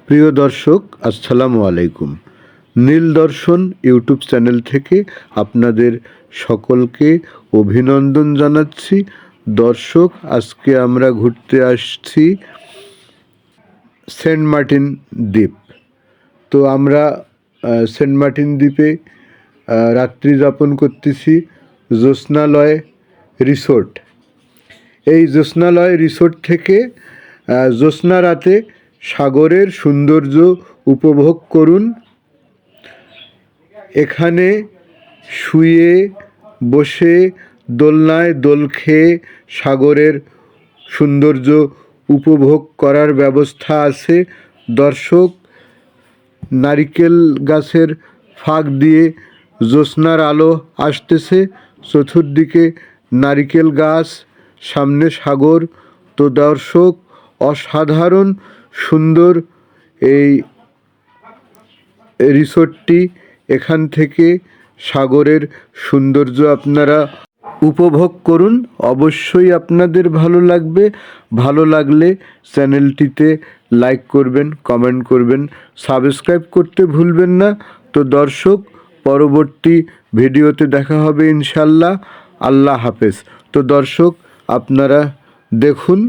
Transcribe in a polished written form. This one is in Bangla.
প্রিয় দর্শক, আসসালামু আলাইকুম। নীল দর্শন ইউটিউব চ্যানেল থেকে আপনাদের সকলকে অভিনন্দন জানাচ্ছি। দর্শক, আজকে আমরা ঘুরতে আসছি সেন্ট মার্টিন দ্বীপ। তো আমরা সেন্ট মার্টিন দ্বীপে রাত্রি যাপন করতেছি জ্যোৎস্নালয় রিসোর্ট। এই জ্যোৎস্নালয় রিসোর্ট থেকে জ্যোৎস্না রাতে সাগরের সৌন্দর্য উপভোগ করুন। এখানে শুয়ে বসে দোলনায় দোল খেয়ে সাগরের সৌন্দর্য উপভোগ করার ব্যবস্থা আছে। দর্শক, নারিকেল গাছের ফাঁক দিয়ে জ্যোৎস্নার আলো আসতেছে, চতুর্দিকে নারিকেল গাছ, সামনে সাগর। তো দর্শক, অসাধারণ সুন্দর এই রিসোর্টটি। এখান থেকে সাগরের সৌন্দর্য আপনারা উপভোগ করুন। অবশ্যই আপনাদের ভালো লাগবে। ভালো লাগলে চ্যানেলটিতে লাইক করবেন, কমেন্ট করবেন, সাবস্ক্রাইব করতে ভুলবেন না। তো দর্শক, পরবর্তী ভিডিওতে দেখা হবে ইনশাল্লাহ। আল্লাহ হাফেজ। তো দর্শক, আপনারা দেখুন।